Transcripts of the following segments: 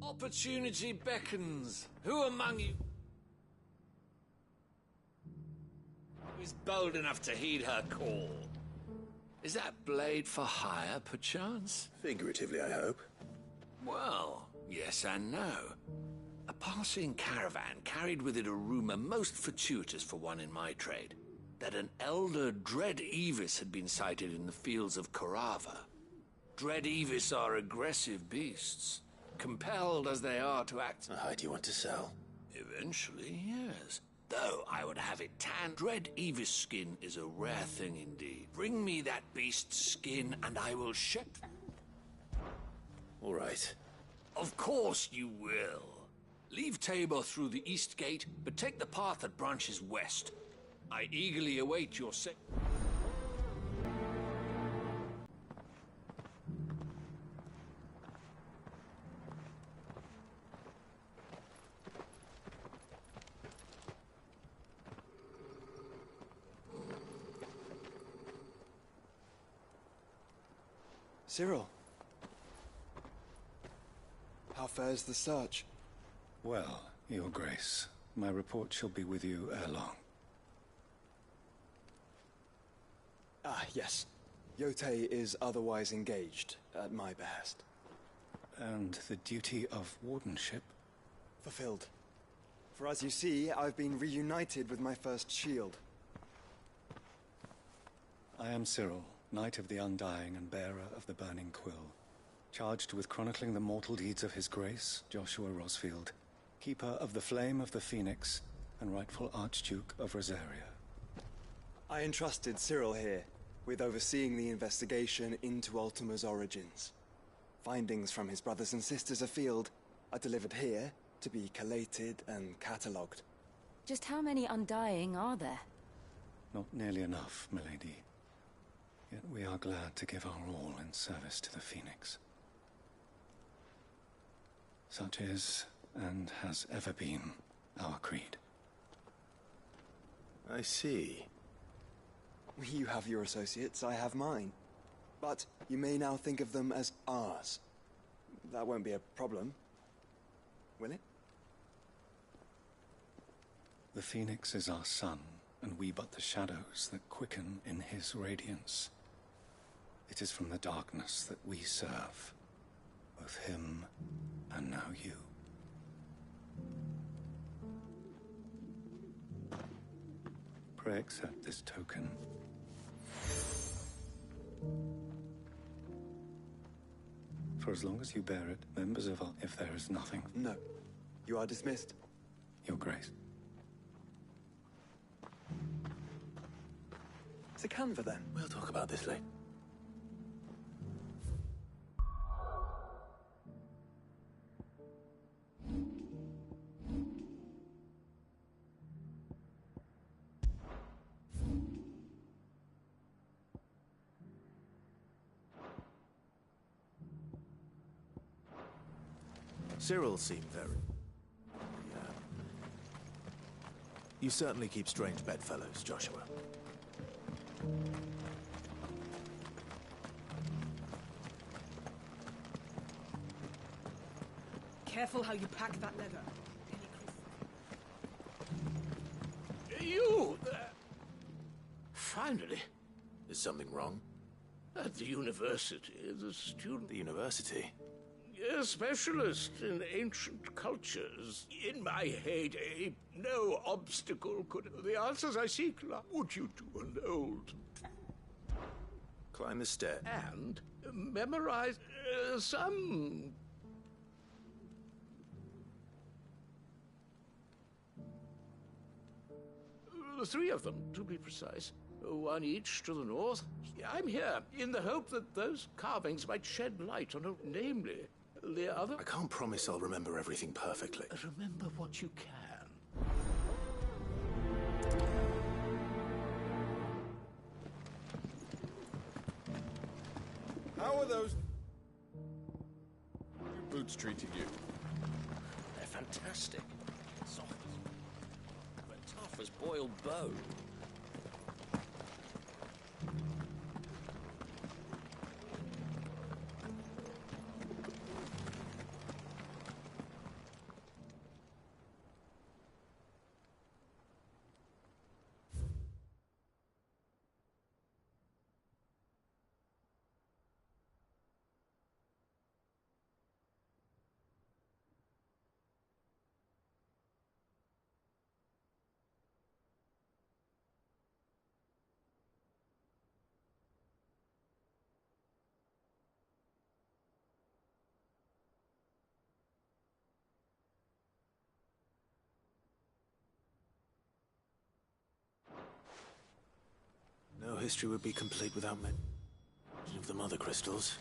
Opportunity beckons. Who among you is bold enough to heed her call? Is that blade for hire, perchance? Figuratively, I hope. Well, yes and no. A passing caravan carried with it a rumor most fortuitous for one in my trade, that an elder Dread Evis had been sighted in the fields of Korava. Dread Evis are aggressive beasts, compelled as they are to act. Do you want to sell? Eventually, yes. Though I would have it tanned, Dread Evis skin is a rare thing indeed. Bring me that beast's skin and I will ship. All right. Of course you will. Leave Tabor through the east gate, but take the path that branches west. I eagerly await your Cyril. How fares the search? Well, Your Grace, my report shall be with you ere long. Ah, yes. Yotei is otherwise engaged, at my behest. And the duty of wardenship? Fulfilled. For as you see, I've been reunited with my first shield. I am Cyril, Knight of the Undying and bearer of the Burning Quill, charged with chronicling the mortal deeds of His Grace, Joshua Rosfield, Keeper of the Flame of the Phoenix, and rightful Archduke of Rosaria. I entrusted Cyril here with overseeing the investigation into Ultima's origins. Findings from his brothers and sisters afield are delivered here to be collated and catalogued. Just how many Undying are there? Not nearly enough, milady. Yet we are glad to give our all in service to the Phoenix. Such is, and has ever been, our creed. I see. You have your associates, I have mine. But you may now think of them as ours. That won't be a problem, will it? The Phoenix is our sun, and we but the shadows that quicken in his radiance. It is from the darkness that we serve, both him and now you. Pray accept this token. For as long as you bear it, members of our... If there is nothing... No. You are dismissed. Your Grace. It's a canva, then. We'll talk about this later. Cyril seemed very... You certainly keep strange bedfellows, Joshua. Careful how you pack that leather. You there! Finally. Is something wrong? At the university, the student... The university? A specialist in ancient cultures. In my heyday, no obstacle could... The answers I seek, would you to an old... Climb the stair. And memorize some... The three of them, to be precise. One each to the north. I'm here in the hope that those carvings might shed light on, namely, the other... I can't promise I'll remember everything perfectly. Remember what you can. How are those boots treating you? They're fantastic. Soft, but tough as boiled bone. history would be complete without mention of the mother crystals.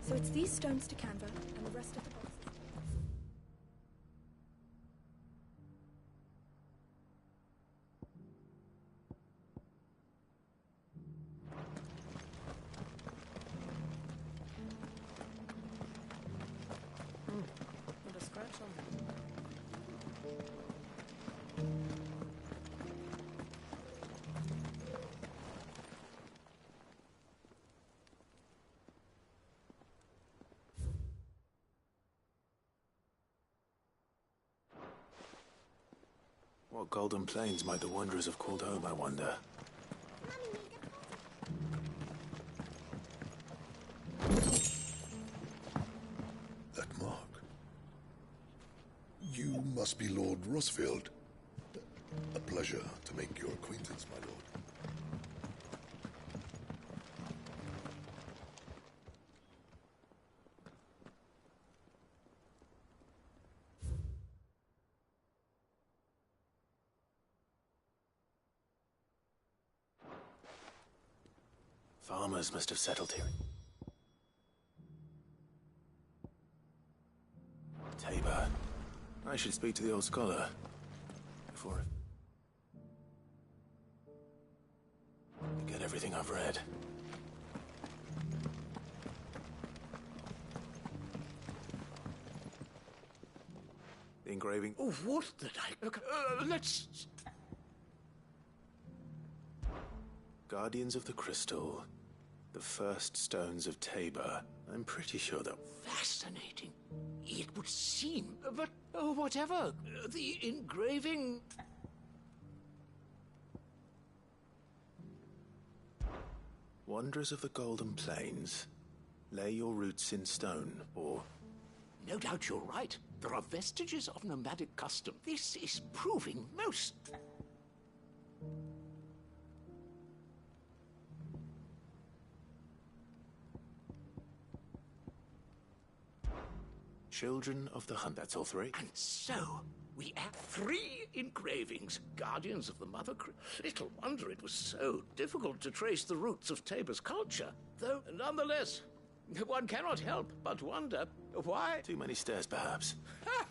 So it's these stones to Canva, and the rest of the boxes. Not a scratch on them. What golden plains might the wanderers have called home, I wonder? That mark. You must be Lord Rosfield. A pleasure to make your acquaintance, my lord. Farmers must have settled here. Tabor. I should speak to the old scholar. Before I get everything I've read. The engraving. Oh, what did I... let's... Guardians of the Crystal. The first stones of Tabor. I'm pretty sure that... Fascinating. It would seem, but whatever. The engraving... Wanderers of the Golden Plains. Lay your roots in stone, or... No doubt you're right. There are vestiges of nomadic custom. This is proving most... Children of the Hunt, that's all three. And so, we have 3 engravings, guardians of the Mother Little wonder it was so difficult to trace the roots of Tabor's culture. Though, nonetheless, one cannot help but wonder why... Too many stairs, perhaps. Ha!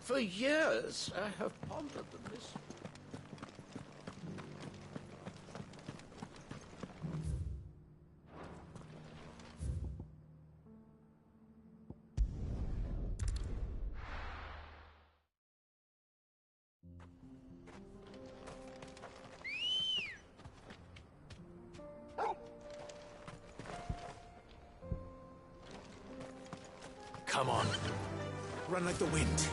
For years, I have pondered the mystery. Come on. Run like the wind.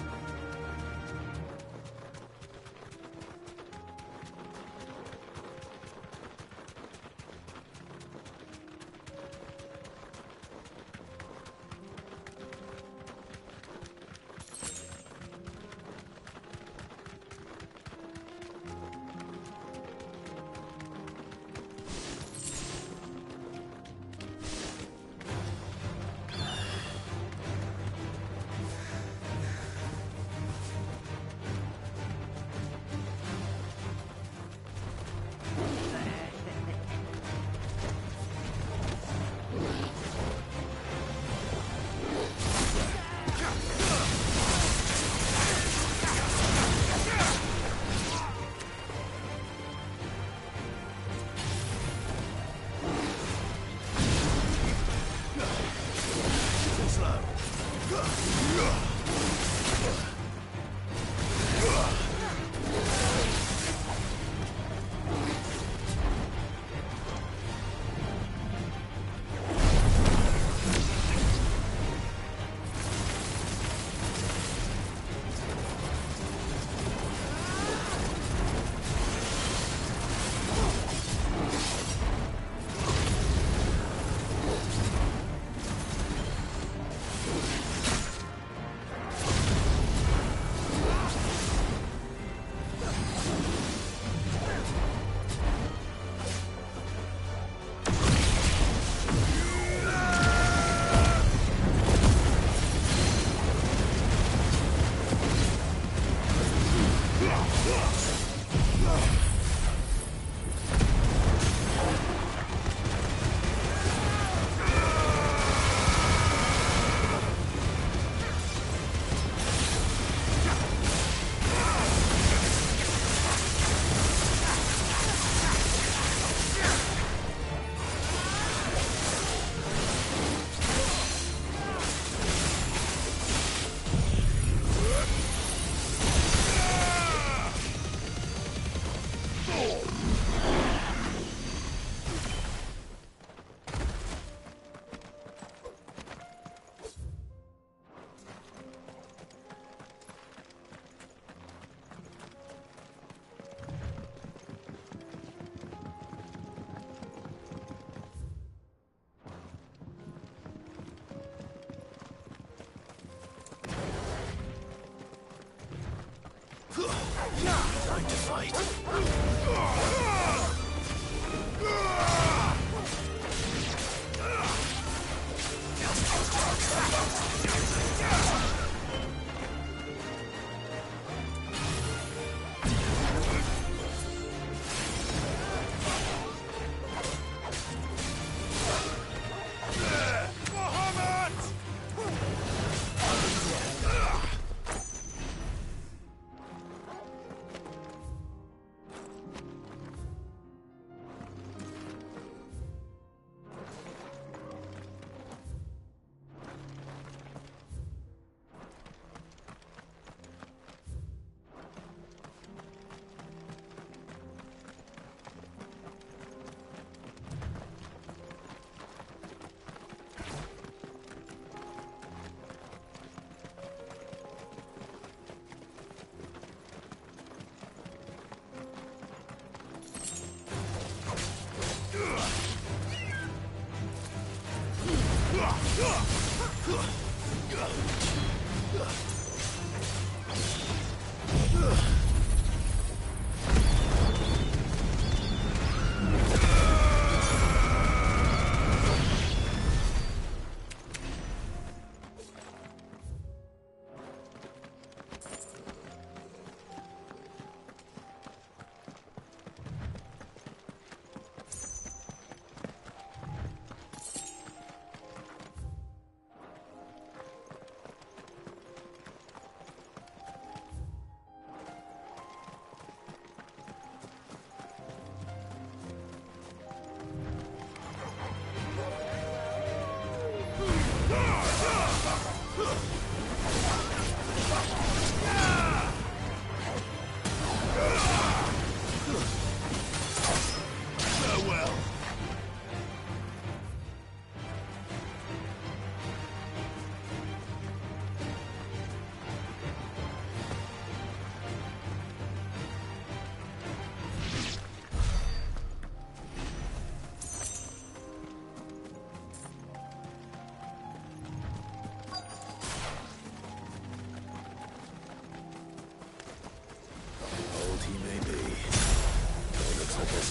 time to fight.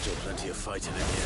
Still plenty of fight in it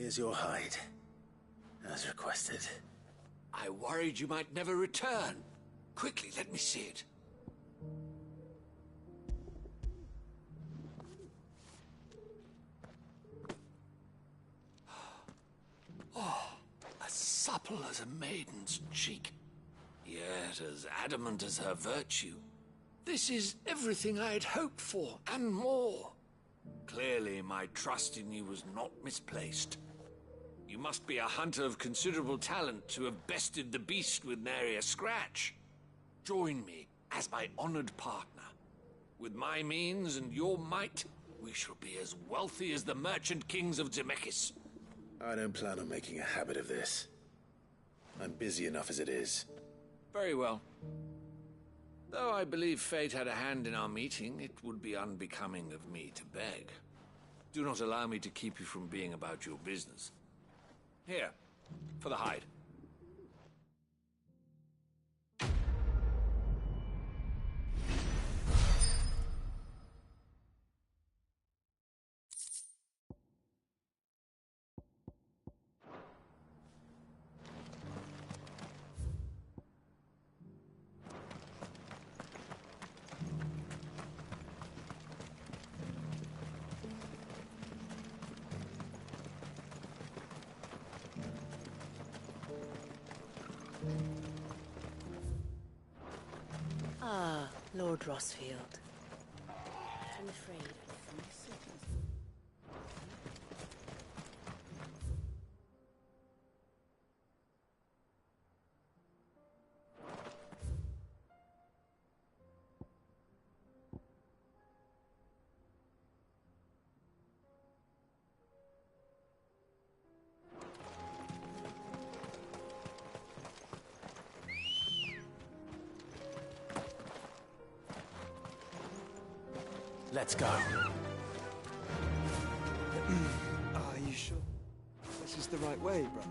Here's your hide, as requested. I worried you might never return. Quickly, let me see it. Oh, as supple as a maiden's cheek, yet as adamant as her virtue. This is everything I'd hoped for, and more. Clearly, my trust in you was not misplaced. You must be a hunter of considerable talent to have bested the beast with nary a scratch. Join me as my honored partner. With my means and your might, we shall be as wealthy as the merchant kings of Zemeckis. I don't plan on making a habit of this. I'm busy enough as it is. Very well. Though I believe fate had a hand in our meeting, it would be unbecoming of me to beg. Do not allow me to keep you from being about your business. Here, for the hide. Ah, Lord Rosfield. I'm afraid. Let's go. Are you sure this is the right way, brother?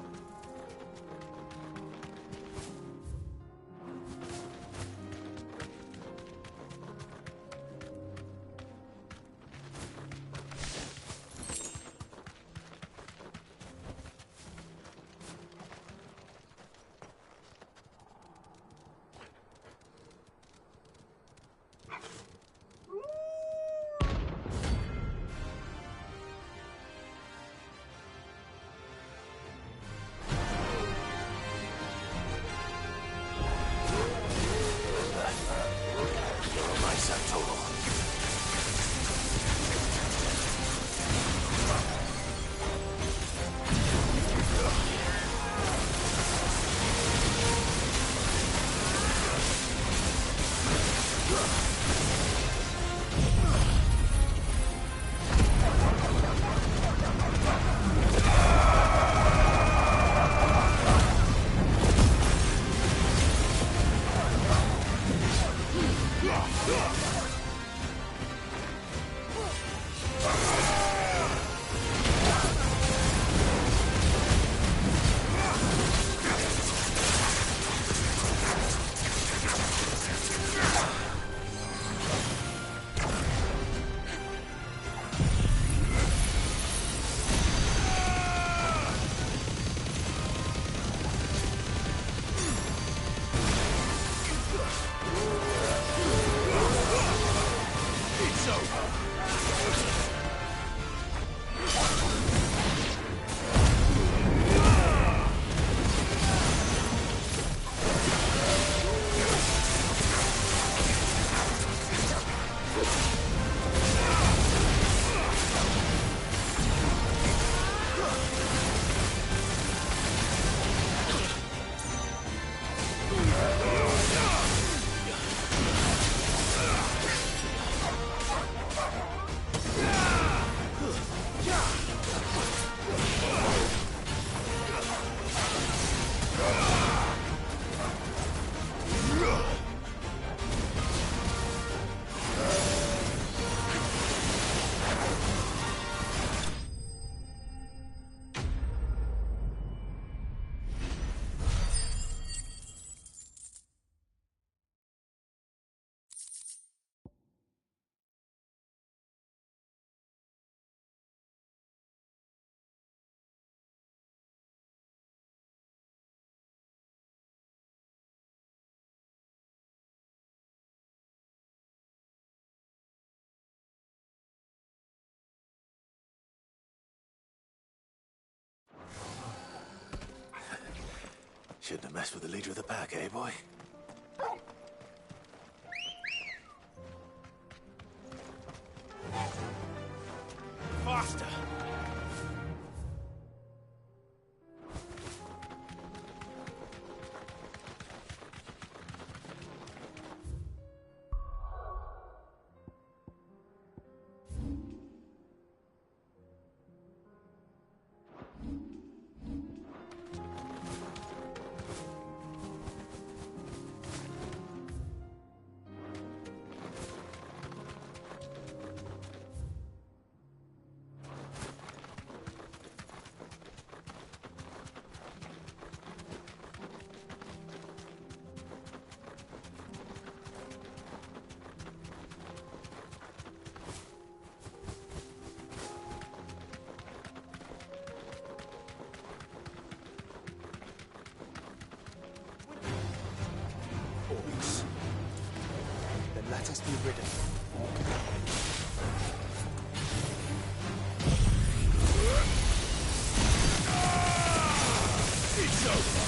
Shouldn't have messed with the leader of the pack, eh, boy? Let us be ridden. It's over!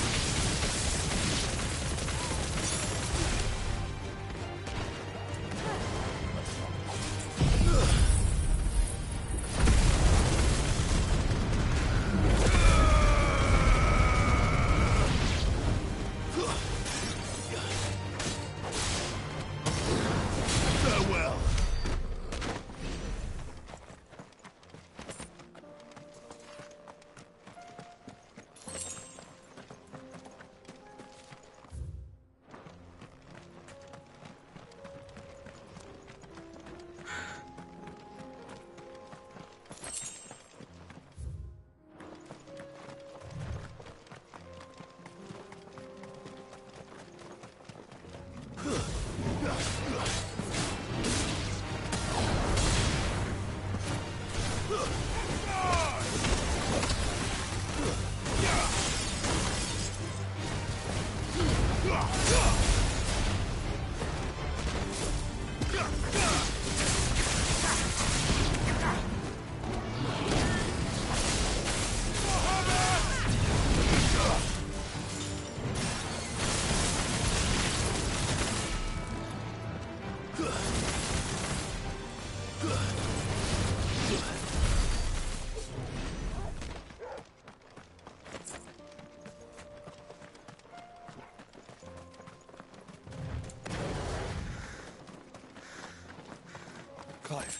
Clive.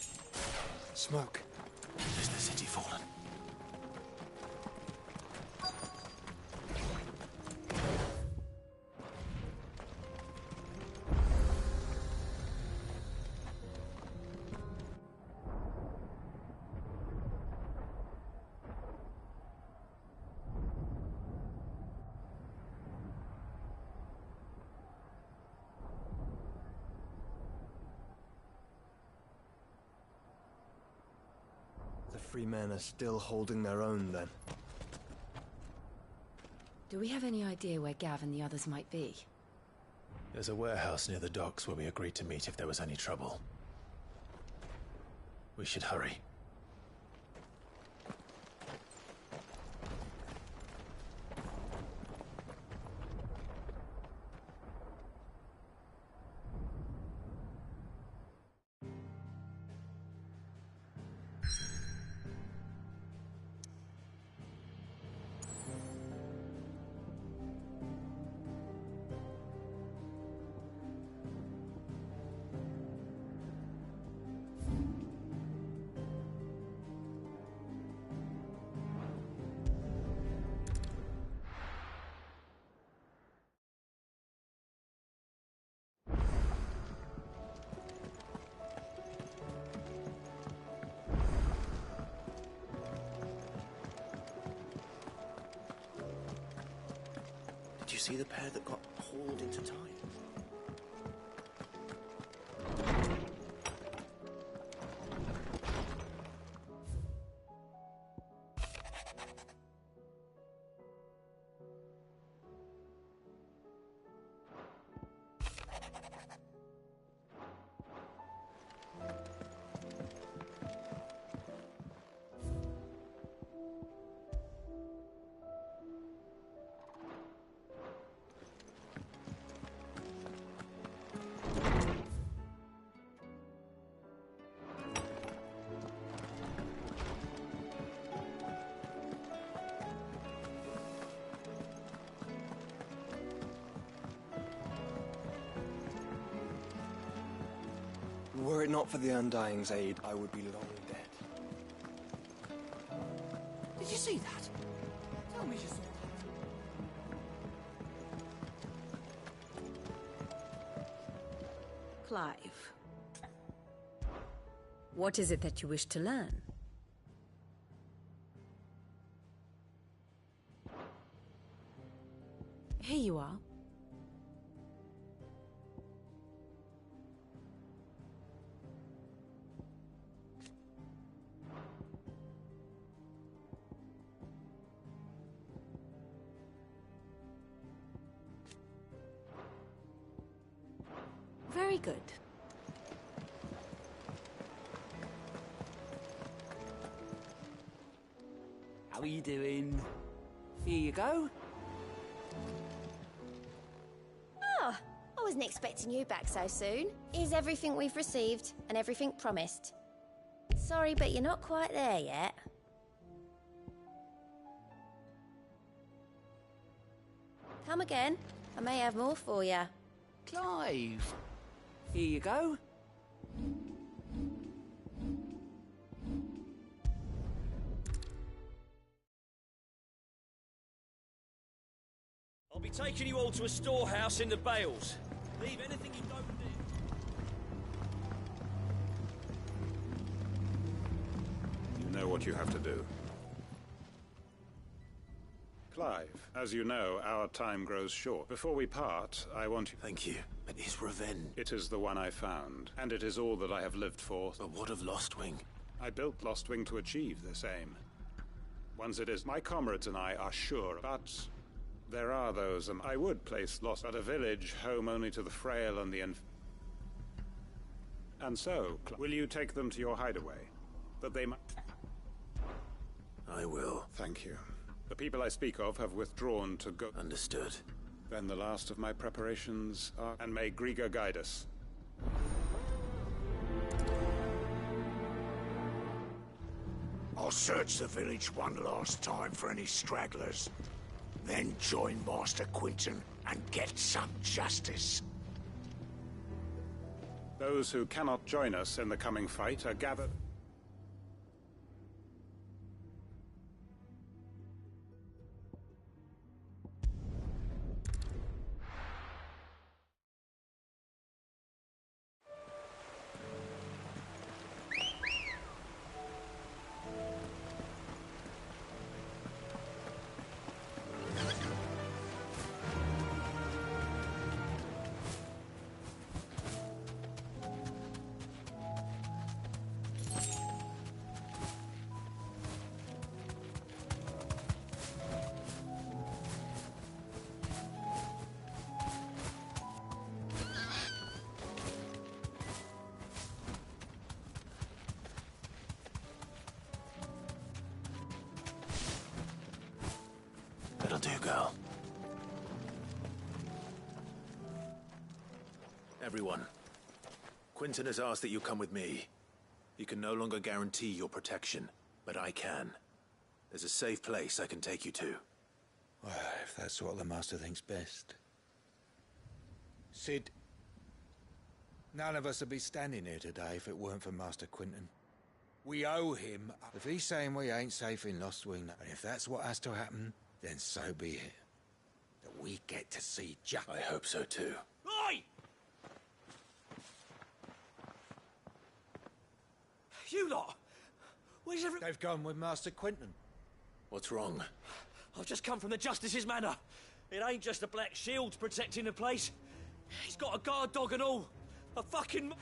Smoke. Is the city fallen? The free men are still holding their own, then. Do we have any idea where Gav and the others might be? There's a warehouse near the docks where we agreed to meet if there was any trouble. We should hurry. Did you see the pair that got hauled into time? Were it not for the Undying's aid, I would be long dead. Did you see that? Tell me you saw that. Clive. What is it that you wish to learn? Here you are. Very good. How are you doing? Here you go. Oh, I wasn't expecting you back so soon. Here's everything we've received and everything promised. Sorry, but you're not quite there yet. Come again. I may have more for you. Clive. Here you go. I'll be taking you all to a storehouse in the Bales. Leave anything you don't need. You know what you have to do. Clive, as you know, our time grows short. Before we part, I want you... Thank you, but his revenge... It is the one I found, and it is all that I have lived for. But what of Lostwing? I built Lostwing to achieve this aim. Once it is, my comrades and I are sure, but... There are those, and I would place Lost at a village, home only to the frail and the And so, will you take them to your hideaway? That they might... I will. Thank you. The people I speak of have withdrawn to go... Understood. Then the last of my preparations are... And may Griga guide us. I'll search the village one last time for any stragglers. Then join Master Quinton and get some justice. Those who cannot join us in the coming fight are gathered... That'll do, girl. Everyone, Quinton has asked that you come with me. He can no longer guarantee your protection, but I can. There's a safe place I can take you to. Well, if that's what the Master thinks best. Sid, none of us would be standing here today if it weren't for Master Quinton. We owe him. If he's saying we ain't safe in Lostwing, and if that's what has to happen, then so be it. That we get to see justice. I hope so too. Oi! You lot! Where's every... They've gone with Master Quinton. What's wrong? I've just come from the Justice's manor. It ain't just the Black Shields protecting the place. He's got a guard dog and all. A fucking...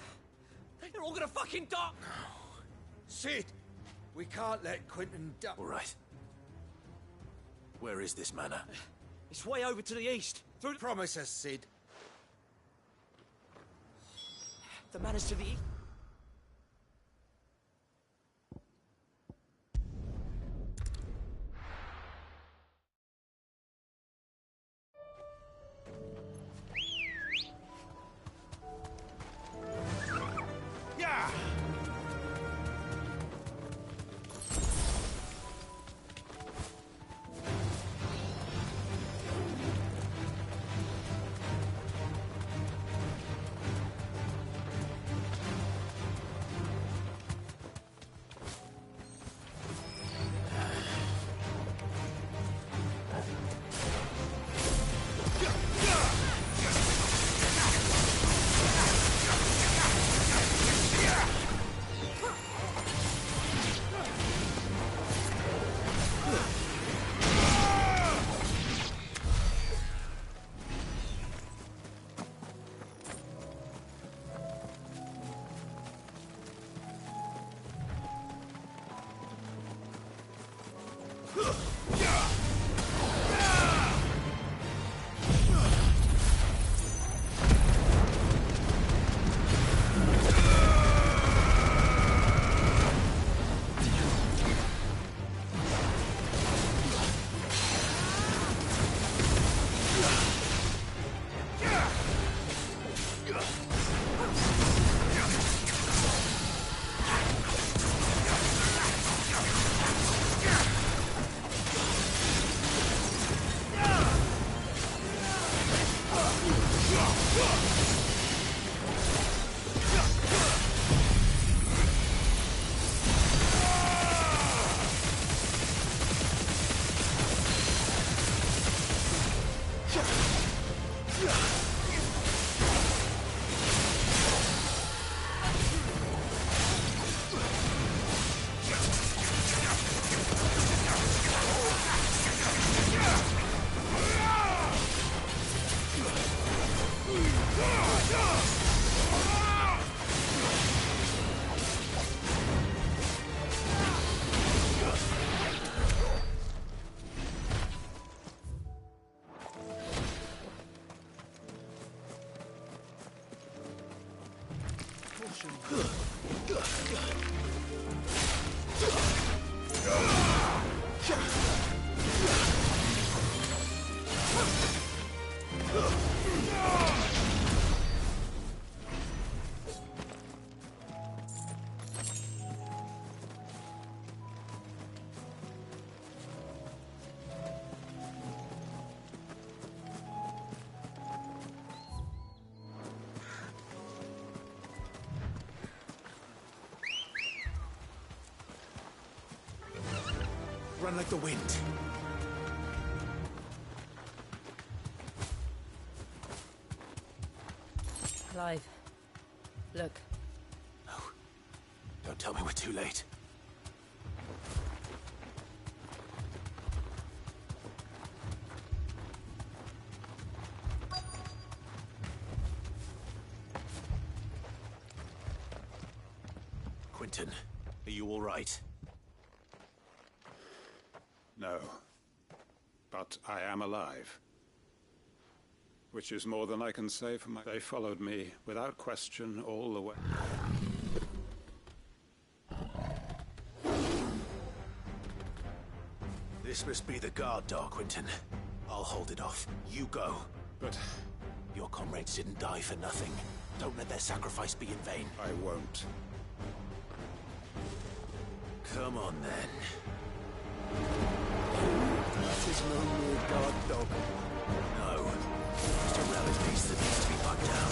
They're all gonna fucking die. Sid! We can't let Quinton die. All right. Where is this manor? It's way over to the east. Through the... Promise us, Sid. The manor's to the east. Run like the wind. Clive, look. No. Don't tell me we're too late. Quentin, are you all right? No. But I am alive. Which is more than I can say for my... They followed me, without question, all the way. This must be the guard dog, Quentin. I'll hold it off. You go. But... Your comrades didn't die for nothing. Don't let their sacrifice be in vain. I won't. Come on, then. That is no mere guard dog. No. Just a relic beast that needs to be put down.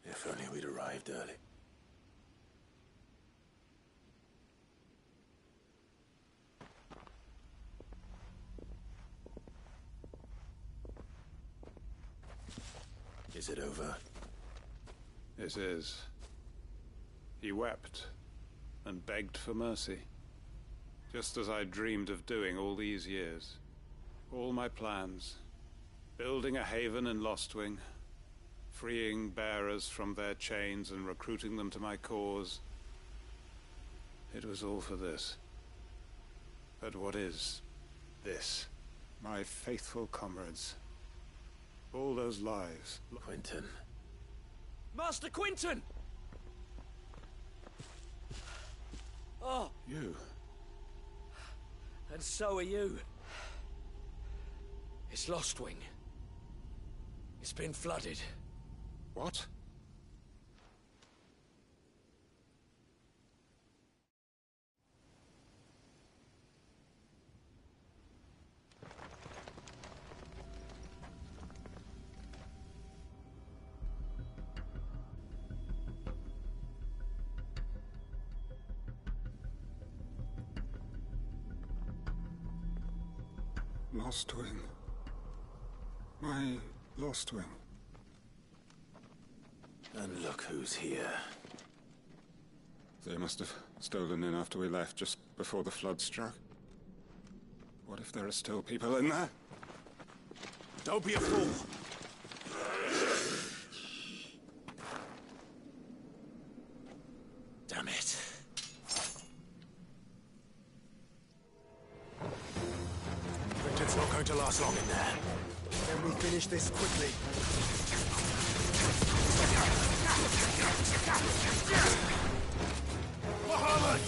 If only we'd arrived early. Is it over? It is. He wept and begged for mercy. Just as I dreamed of doing all these years. All my plans. Building a haven in Lostwing. Freeing bearers from their chains and recruiting them to my cause. It was all for this. But what is this? My faithful comrades. All those lives. Quentin. Master Quentin! Oh! You. And so are you. It's Lostwing. It's been flooded. What? Lostwing. My Lostwing. And look who's here. They must have stolen in after we left, just before the flood struck. What if there are still people in there? Don't be a fool! Damn it. Quinton's not going to last long in there. Then we finish this quickly. Muhammad!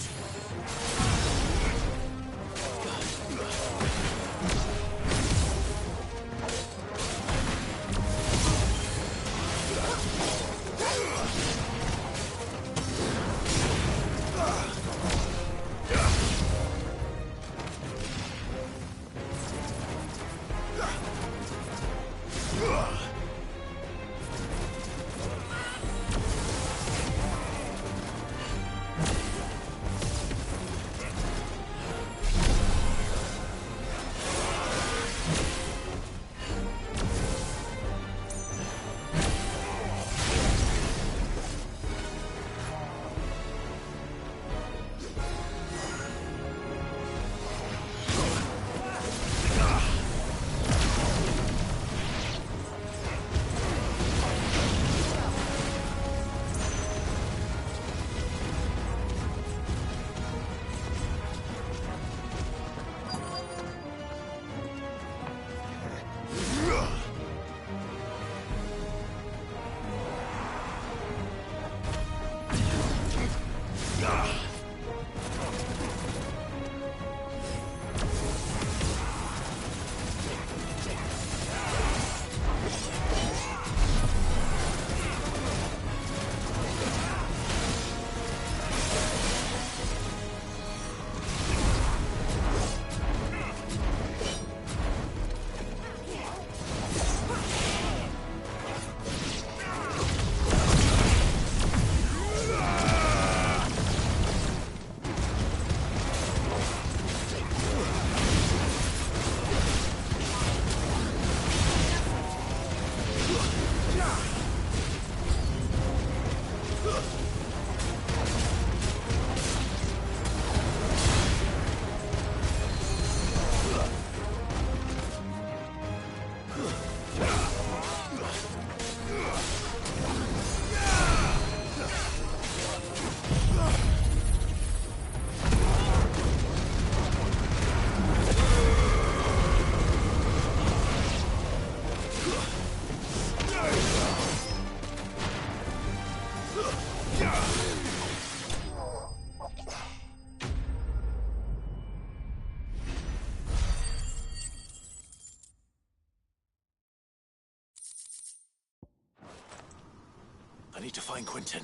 I need to find Quinton.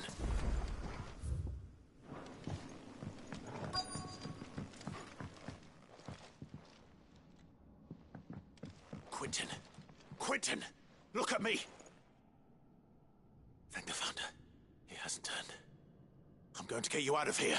Quinton! Quinton! Look at me! Thank the Founder. He hasn't turned. I'm going to get you out of here.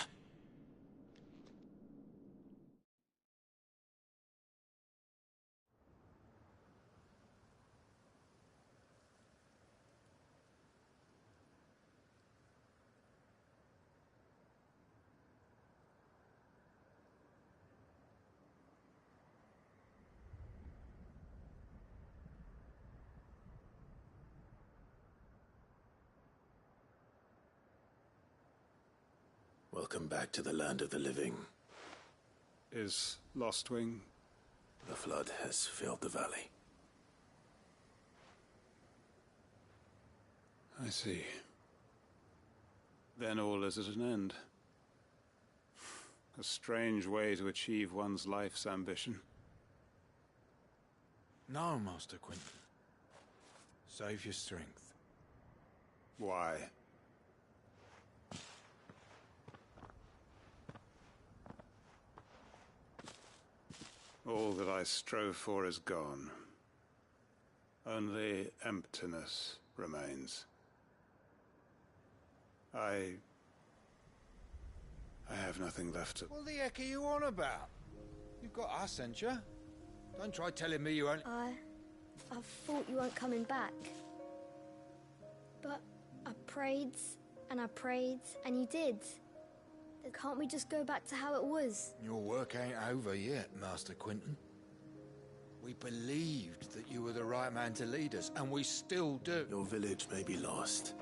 Welcome back to the land of the living. Is Lostwing? The flood has filled the valley. I see. Then all is at an end. A strange way to achieve one's life's ambition. No, Master Quinton. Save your strength. Why? All that I strove for is gone. Only emptiness remains. I have nothing left to... What the heck are you on about? You've got us, ain't you? Don't try telling me you won't... I thought you weren't coming back. But I prayed, and you did. Can't we just go back to how it was? Your work ain't over yet, Master Quinton. We believed that you were the right man to lead us, and we still do. Your village may be lost,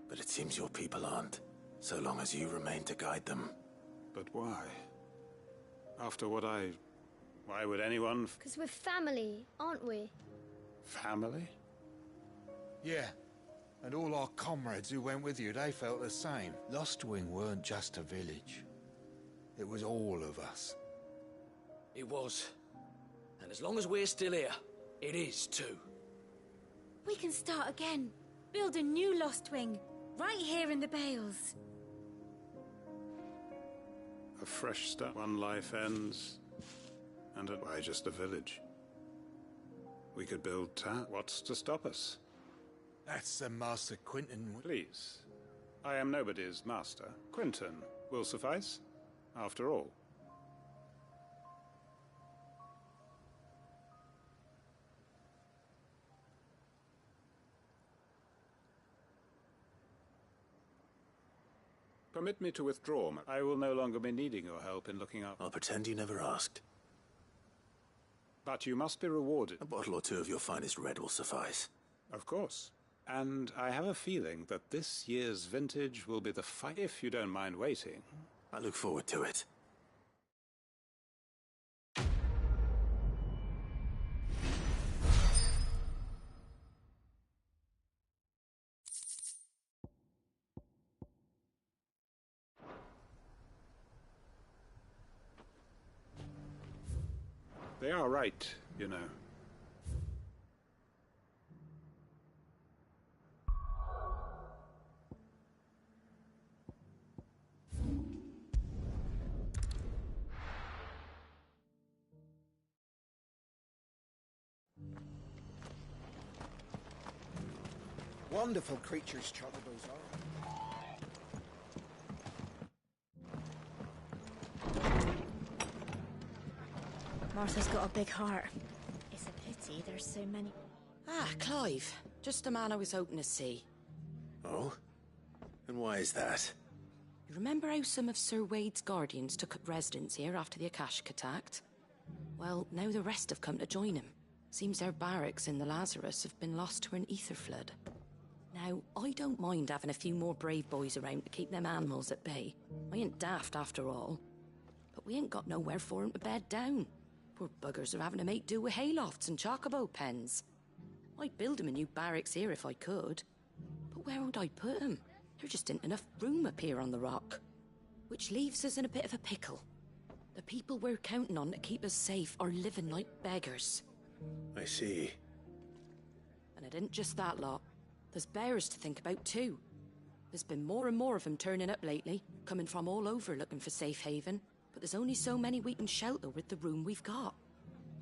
but it seems your people aren't. So long as you remain to guide them. But why? After what I... Why would anyone... Because we're family, aren't we? Family? Yeah. And all our comrades who went with you, they felt the same. Lostwing weren't just a village. It was all of us. It was. And as long as we're still here, it is too. We can start again. Build a new Lostwing. Right here in the Bales. A fresh start. One life ends. And why just a village? We could build town. What's to stop us? That's the Master Quinton. Please. I am nobody's master. Quinton will suffice, after all. Permit me to withdraw. I will no longer be needing your help in looking up. I'll pretend you never asked. But you must be rewarded. A bottle or two of your finest red will suffice. Of course. And I have a feeling that this year's vintage will be the fight, if you don't mind waiting. I look forward to it. They are right, you know. Wonderful creatures, chocobos are. Martha's got a big heart. It's a pity there's so many. Ah, Clive. Just the man I was hoping to see. Oh? And why is that? You remember how some of Sir Wade's guardians took up residence here after the Akashic attacked? Well, now the rest have come to join him. Seems their barracks in the Lazarus have been lost to an ether flood. Now, I don't mind having a few more brave boys around to keep them animals at bay. I ain't daft after all. But we ain't got nowhere for 'em to bed down. Poor buggers are having to make do with haylofts and chocobo pens. I'd build 'em a new barracks here if I could. But where would I put 'em? There just ain't enough room up here on the rock. Which leaves us in a bit of a pickle. The people we're counting on to keep us safe are living like beggars. I see. And it ain't just that lot. There's bears to think about too. There's been more and more of them turning up lately, coming from all over looking for safe haven. But there's only so many we can shelter with the room we've got.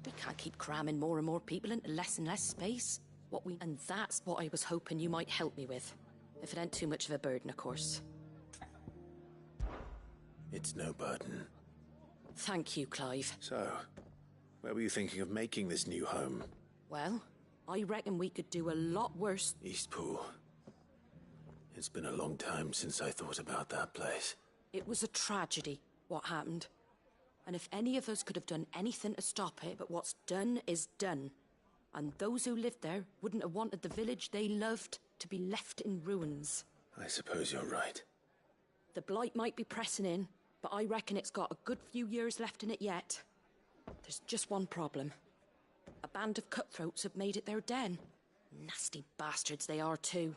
We can't keep cramming more and more people into less and less space. And that's what I was hoping you might help me with. If it ain't too much of a burden, of course. It's no burden. Thank you, Clive. So, where were you thinking of making this new home? Well, I reckon we could do a lot worse. Eastpool. It's been a long time since I thought about that place. It was a tragedy, what happened. And if any of us could have done anything to stop it, but what's done is done. And those who lived there wouldn't have wanted the village they loved to be left in ruins. I suppose you're right. The blight might be pressing in, but I reckon it's got a good few years left in it yet. There's just one problem. A band of cutthroats have made it their den. Nasty bastards they are too.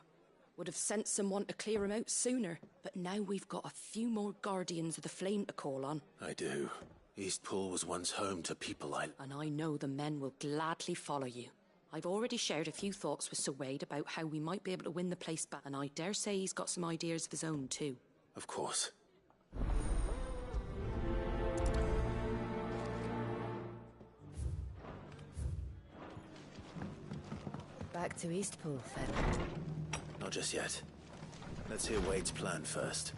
Would have sent someone to clear them out sooner, but now we've got a few more guardians of the flame to call on. I do. Eastpool was once home to people And I know the men will gladly follow you. I've already shared a few thoughts with Sir Wade about how we might be able to win the place back, and I dare say he's got some ideas of his own too. Of course. Back to Eastpool, then. Not just yet. Let's hear Wade's plan first.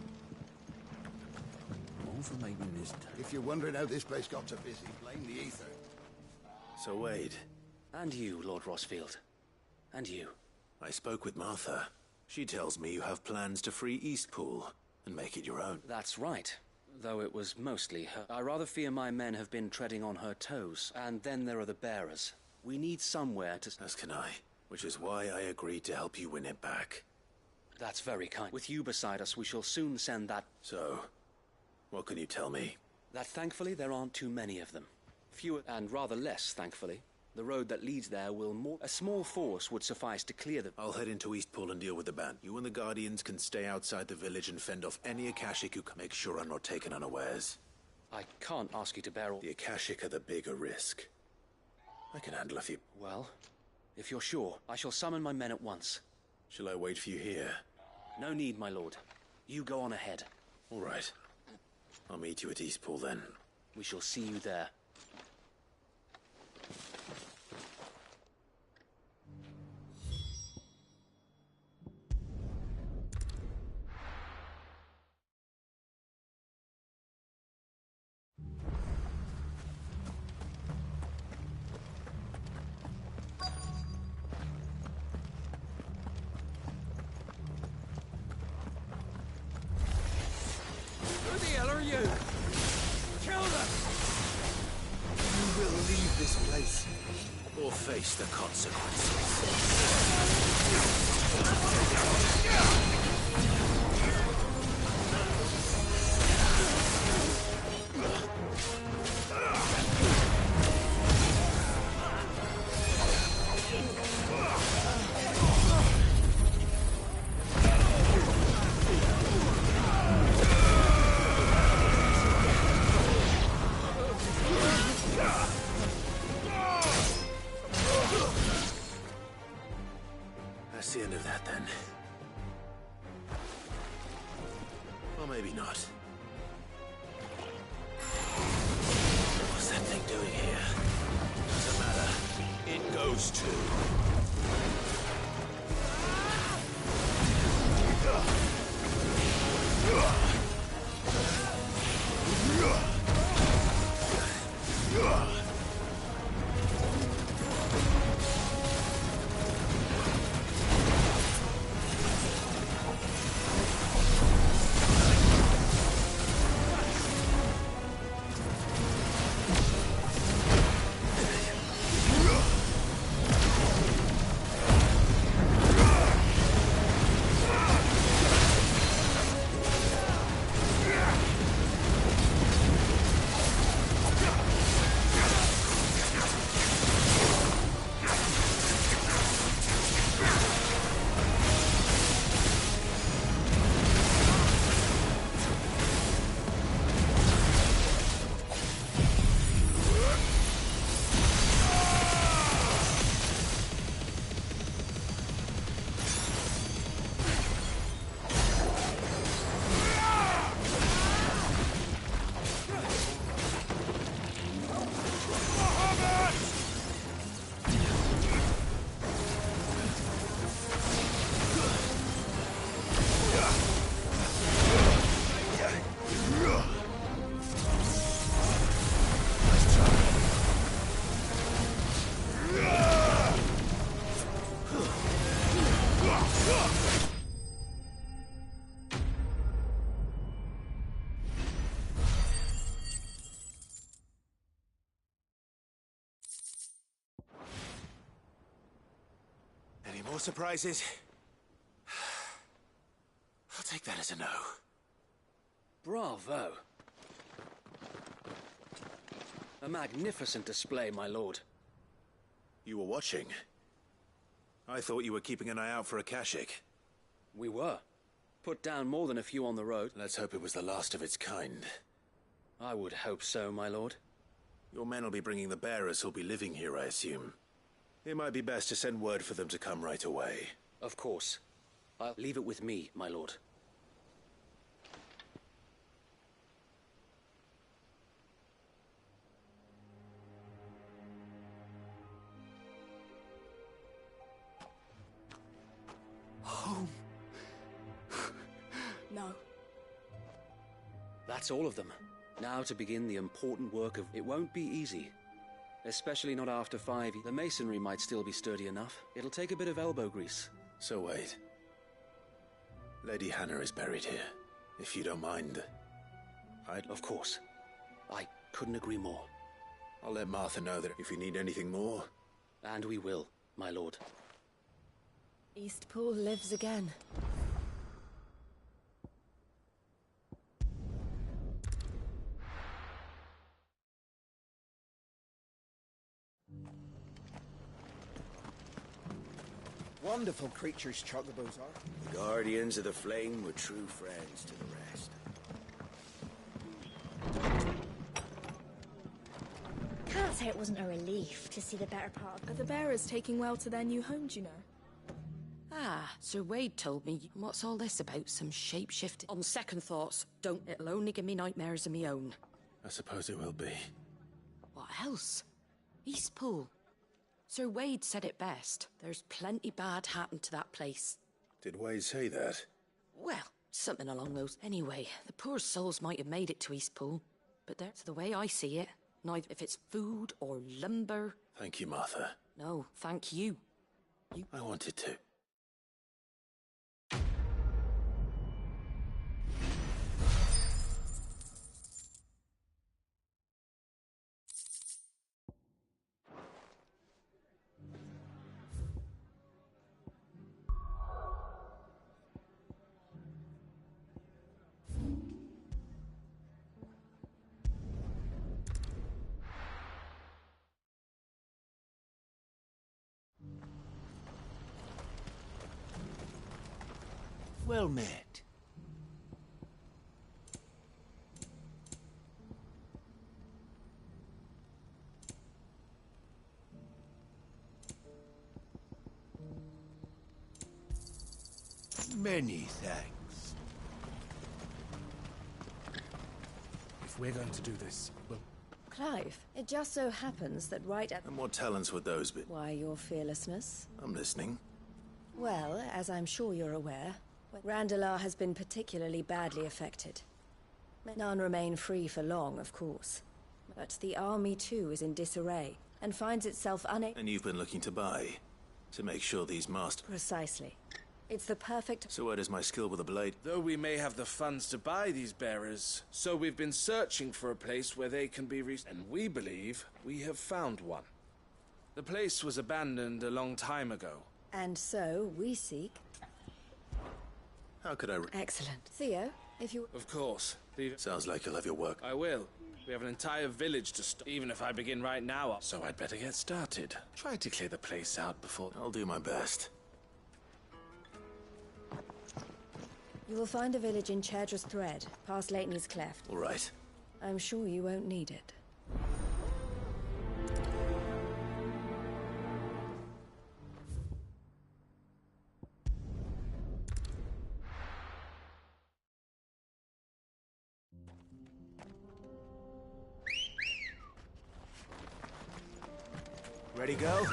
All for making this. If you're wondering how this place got so busy, blame the ether. So Wade. And you, Lord Rosfield. And you. I spoke with Martha. She tells me you have plans to free Eastpool and make it your own. That's right. Though it was mostly her. I rather fear my men have been treading on her toes. And then there are the bearers. We need somewhere to... As can I. Which is why I agreed to help you win it back. That's very kind. With you beside us, we shall soon send that... So, what can you tell me? That thankfully there aren't too many of them. Fewer and rather less, thankfully. The road that leads there will more... A small force would suffice to clear them. I'll head into Eastpool and deal with the band. You and the Guardians can stay outside the village and fend off any Akashic who can. Make sure I'm not taken unawares. I can't ask you to bear all... The Akashic are the bigger risk. I can handle a few... Well, if you're sure, I shall summon my men at once. Shall I wait for you here? No need, my lord. You go on ahead. All right. I'll meet you at Eastpool then. We shall see you there. Who the hell are you? Kill them! You will leave this place. Or face the consequences. That's the end of that, then. Or maybe not. What's that thing doing here? Doesn't matter. It goes too. Any more surprises? I'll take that as a no. Bravo. A magnificent display, my lord. You were watching? I thought you were keeping an eye out for Akashic. We were. Put down more than a few on the road. Let's hope it was the last of its kind. I would hope so, my lord. Your men will be bringing the bearers who'll be living here, I assume. It might be best to send word for them to come right away. Of course. I'll leave it with me, my lord. Home. No. That's all of them. Now to begin the important work of... It won't be easy. Especially not after 5 years. The masonry might still be sturdy enough. It'll take a bit of elbow grease. So wait. Lady Hannah is buried here. If you don't mind, I'd... Of course. I couldn't agree more. I'll let Martha know that if you need anything more... And we will, my lord. Eastpool lives again. wonderful creatures, chocobos are. The Guardians of the Flame were true friends to the rest. Can't say it wasn't a relief to see the better part. Are the bearers taking well to their new homes, you know? Ah, Sir Wade told me. What's all this about? Some shape-shifting? On second thoughts, don't. It'll only give me nightmares of me own. I suppose it will be. What else? Eastpool. Sir Wade said it best. There's plenty bad happened to that place. Did Wade say that? Well, something along those. Anyway, the poor souls might have made it to Eastpool, but that's the way I see it. Neither if it's food or lumber. Thank you, Martha. No, thank you. I wanted to. Well met. Many thanks. If we're going to do this, well... Clive, it just so happens that right at... And what talents would those be? Why, your fearlessness. I'm listening. Well, as I'm sure you're aware, Randalar has been particularly badly affected. None remain free for long, of course. But the army too is in disarray, and finds itself unable... And you've been looking to buy, to make sure these masters... Precisely. It's the perfect... So where does my skill with a blade? Though we may have the funds to buy these bearers, so we've been searching for a place where they can be and we believe we have found one. The place was abandoned a long time ago. And so, we seek... How could I... Excellent. Theo, if you... Of course. Sounds like you'll have your work. I will. We have an entire village to stop. Even if I begin right now, so I'd better get started. Try to clear the place out before... I'll do my best. You will find a village in Chadra's Thread, past Lateney's Cleft. All right. I'm sure you won't need it. Ready, go?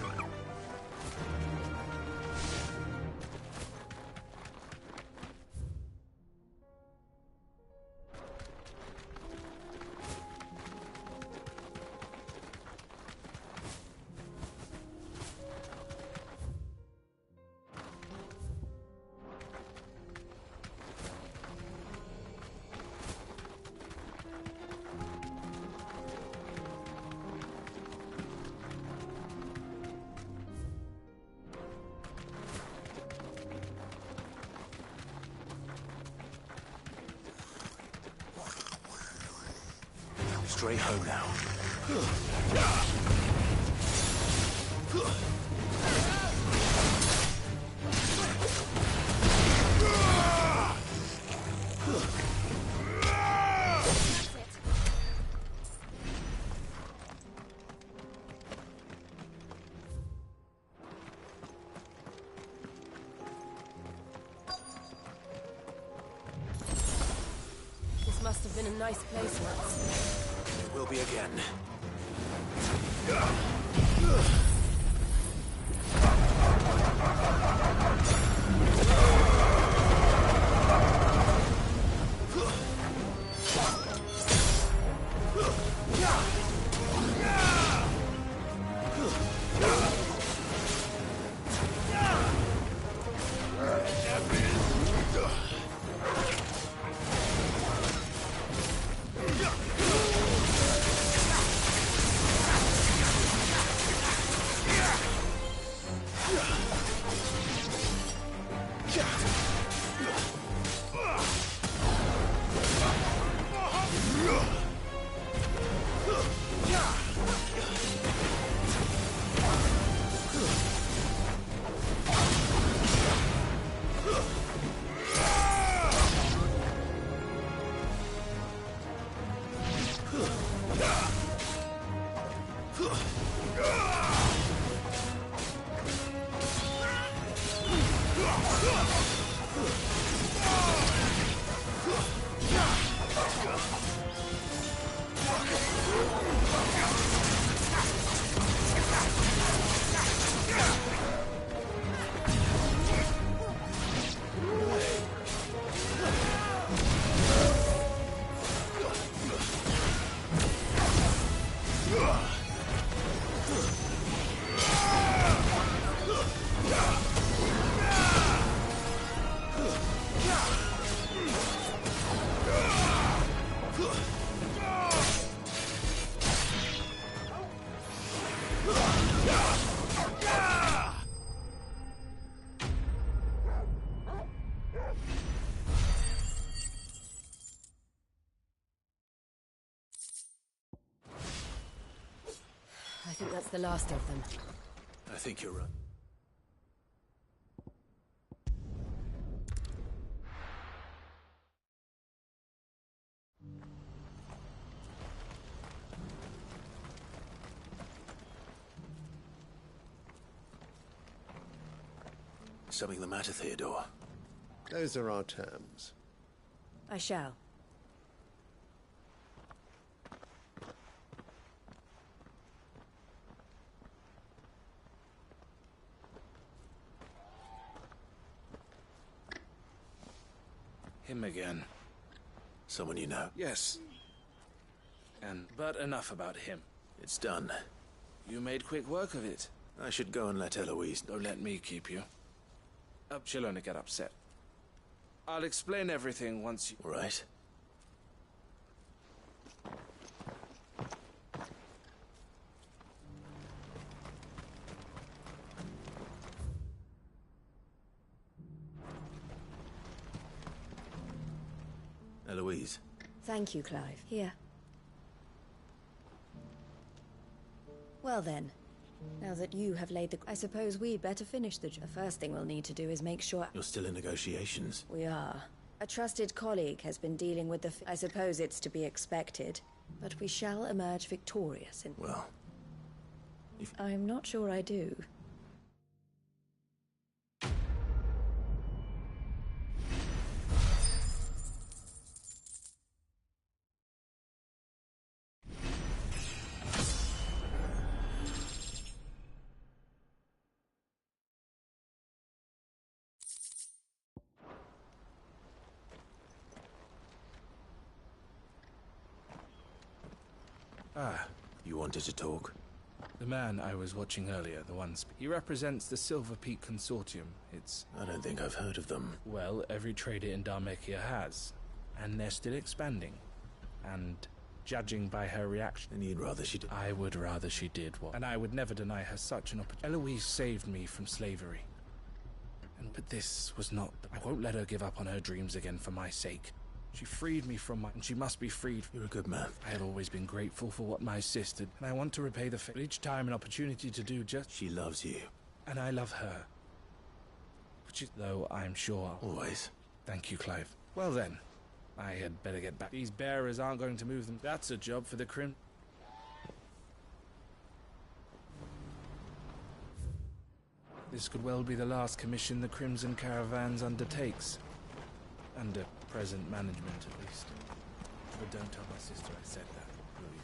Straight home now. This must have been a nice place once. Will be again. I think that's the last of them. I think you're right. Something the matter, Theodore? Those are our terms. I shall. Him again. Someone you know? Yes. But enough about him. It's done. You made quick work of it. I should go and let Eloise... Don't let me keep you. She'll only get upset. I'll explain everything once you... All right. Eloise. Thank you, Clive. Here. Well then, now that you have laid the... I suppose we'd better finish the job. The first thing we'll need to do is make sure... You're still in negotiations. We are. A trusted colleague has been dealing with the... I suppose it's to be expected, but we shall emerge victorious in... Well... I'm not sure I do. You wanted to talk? The man I was watching earlier, the one... He represents the Silver Peak Consortium. It's... I don't think I've heard of them. Well, every trader in Dharmekia has. And they're still expanding. And judging by her reaction... And you'd rather she did... I would rather she did what... And I would never deny her such an opportunity. Eloise saved me from slavery. But this was not... I won't let her give up on her dreams again for my sake. She freed me from my... And she must be freed. You're a good man. I have always been grateful for what my sister... And I want to repay the favor. Each time an opportunity to do just... She loves you. And I love her. Which is... Though I'm sure... Always. Thank you, Clive. Well then, I had better get back. These bearers aren't going to move them. That's a job for the Crim... This could well be the last commission the Crimson Caravans undertakes. Under present management, at least. But don't tell my sister I said that, will you?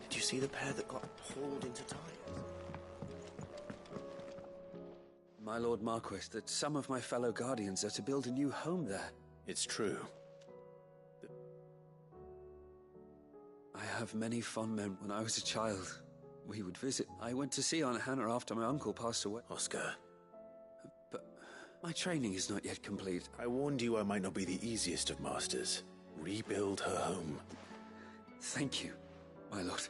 Did you see the pair that got hauled into tires? My Lord Marquis, that some of my fellow Guardians are to build a new home there. It's true. I have many fond memories. When I was a child, we would visit. I went to see Aunt Hannah after my uncle passed away. Oscar. But my training is not yet complete. I warned you I might not be the easiest of masters. Rebuild her home. Thank you, my lord.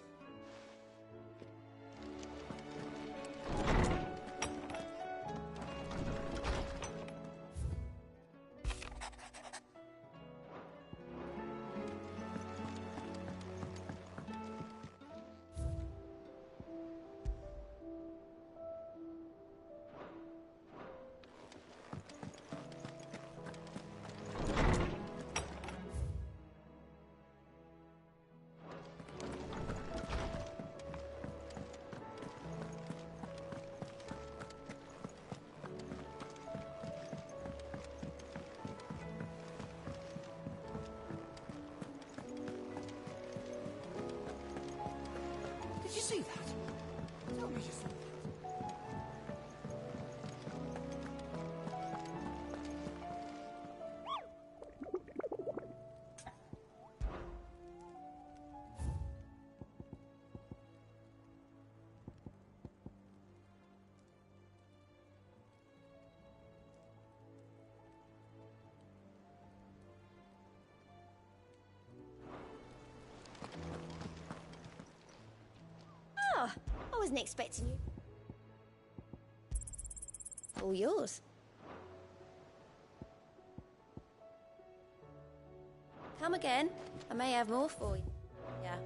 see that? Tell me you saw that. Oh, I wasn't expecting you. All yours. Come again. I may have more for you. Yeah.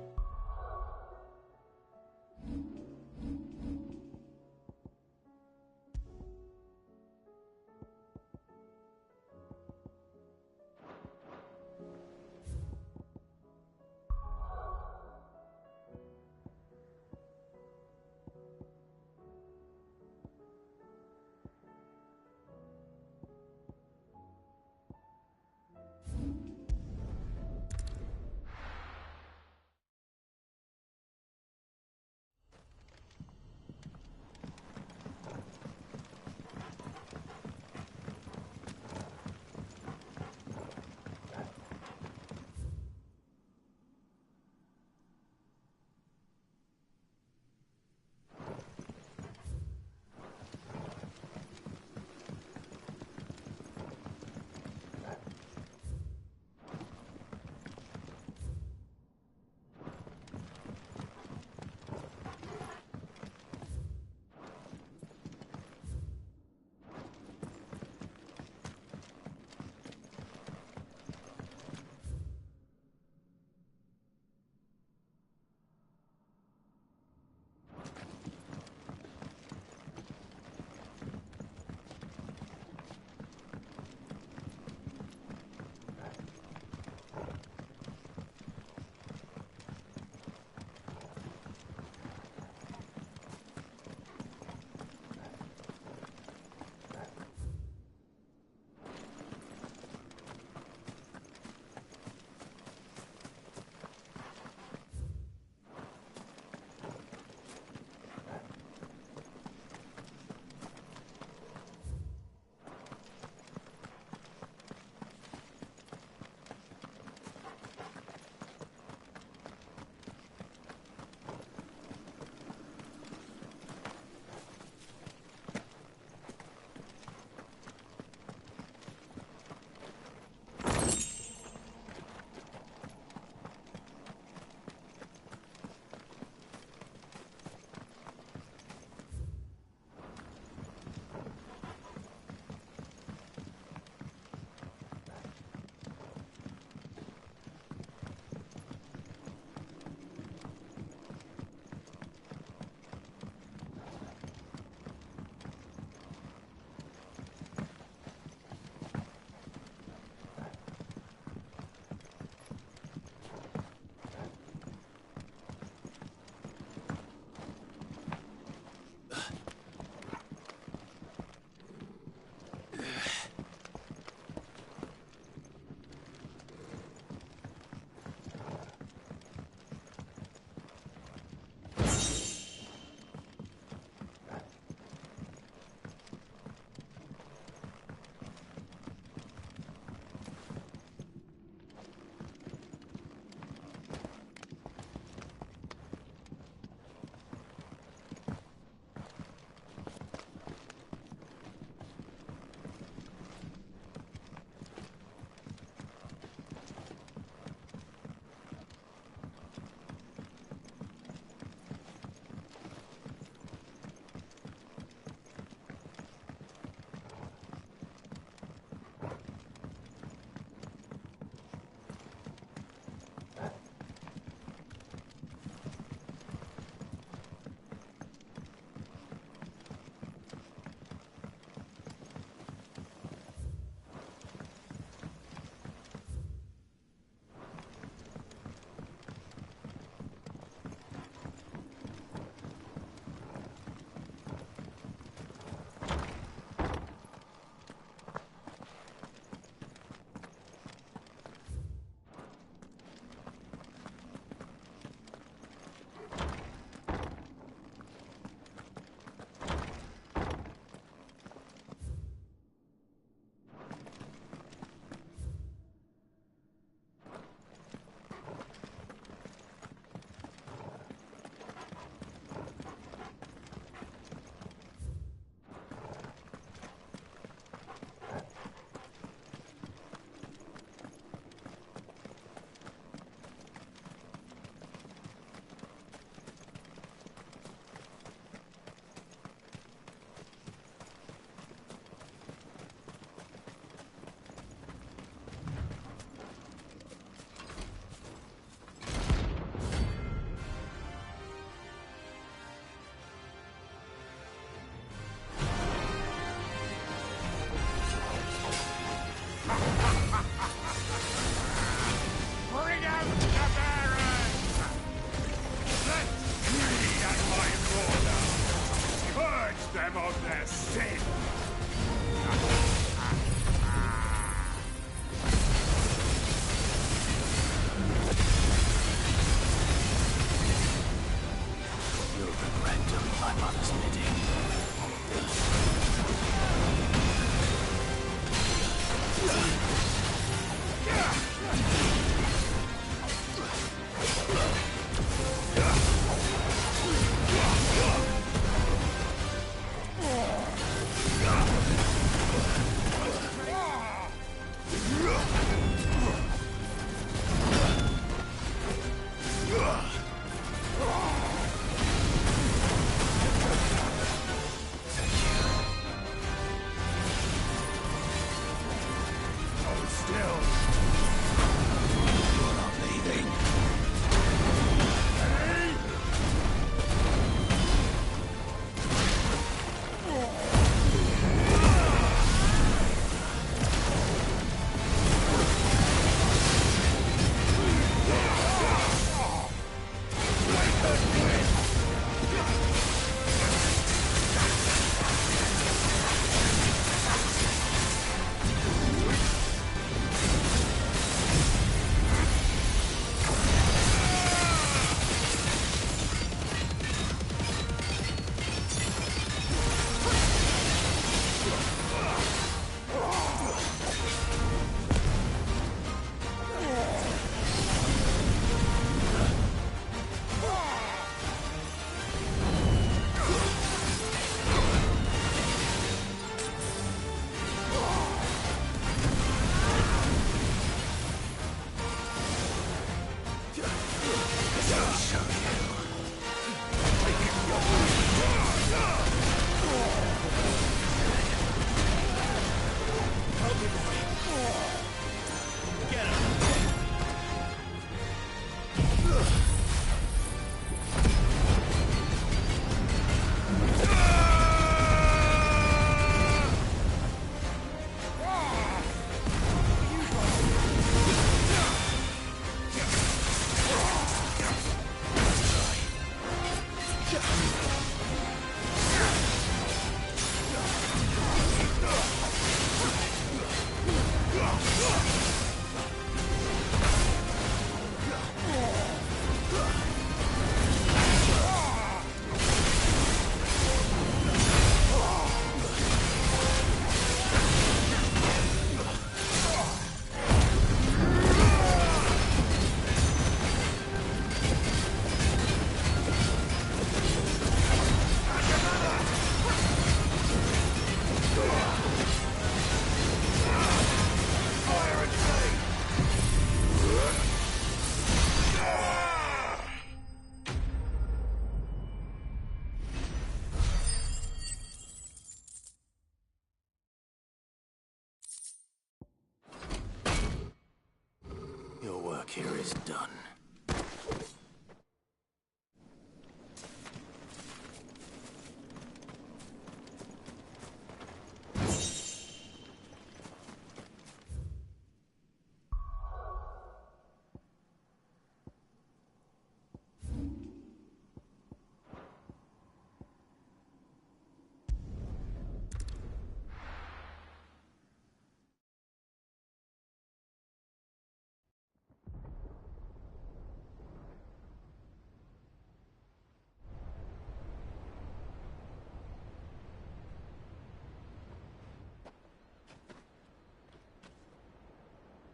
work here is done.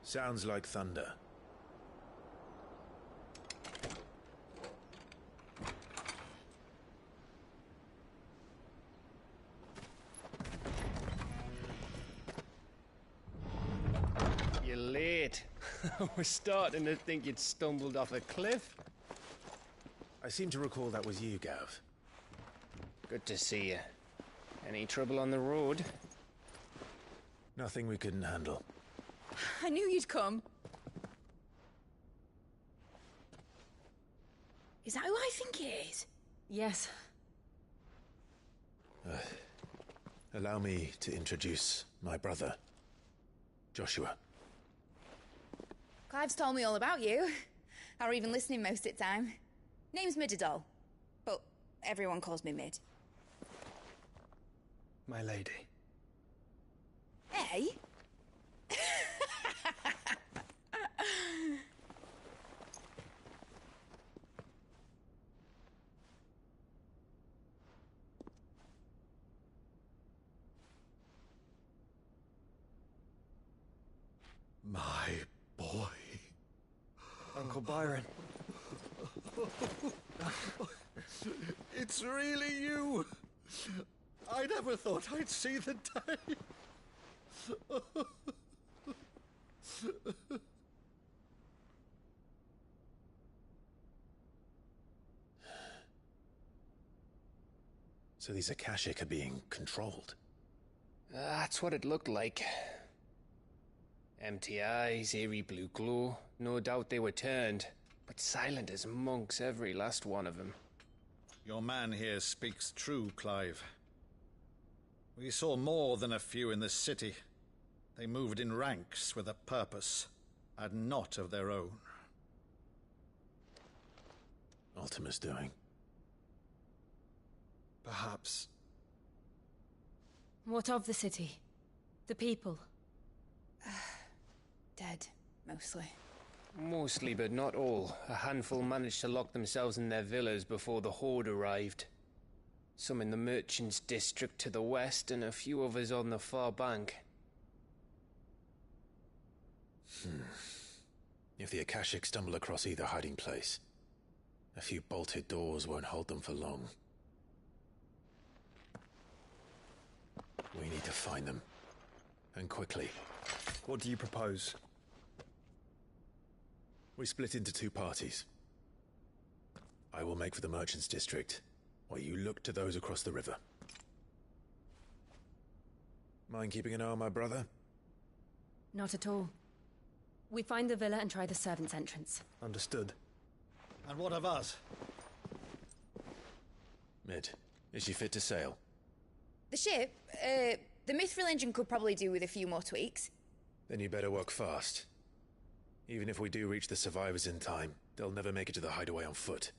Sounds like thunder. You're late. We're starting to think you'd stumbled off a cliff. I seem to recall that was you, Gav. Good to see you. Any trouble on the road? Nothing we couldn't handle. I knew you'd come. Is that who I think it is? Yes. Allow me to introduce my brother, Joshua. Clive's told me all about you. Or even listening most of the time. Name's Midadol, but everyone calls me Mid. My lady. Hey? My boy. Uncle Byron. It's really you! I never thought I'd see the day. So these Akashic are being controlled? That's what it looked like. Empty eyes, eerie blue glow. No doubt they were turned, but silent as monks, every last one of them. Your man here speaks true, Clive. We saw more than a few in the city. They moved in ranks with a purpose, and not of their own. Ultima's doing. Perhaps. What of the city? The people? Dead, mostly. Mostly, but not all. A handful managed to lock themselves in their villas before the Horde arrived. Some in the Merchants' District to the west, and a few others on the far bank. If the Akashic stumble across either hiding place, a few bolted doors won't hold them for long. We need to find them. And quickly. What do you propose? We split into two parties. I will make for the Merchants' District, while you look to those across the river. Mind keeping an eye on my brother? Not at all. We find the villa and try the servants' entrance. Understood. And what of us? Mid, is she fit to sail? The ship, the Mithril engine could probably do with a few more tweaks. Then you better work fast. Even if we do reach the survivors in time, they'll never make it to the hideaway on foot.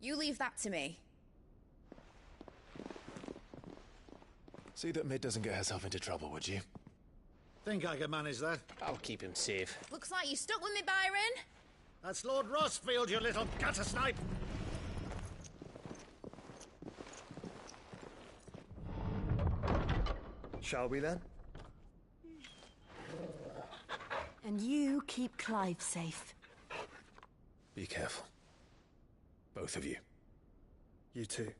You leave that to me. See that Mid doesn't get herself into trouble, would you? Think I can manage that? I'll keep him safe. Looks like you stuck with me, Byron. That's Lord Rossfield, you little gutter snipe! Shall we then? And you keep Clive safe. Be careful. Both of you. You too.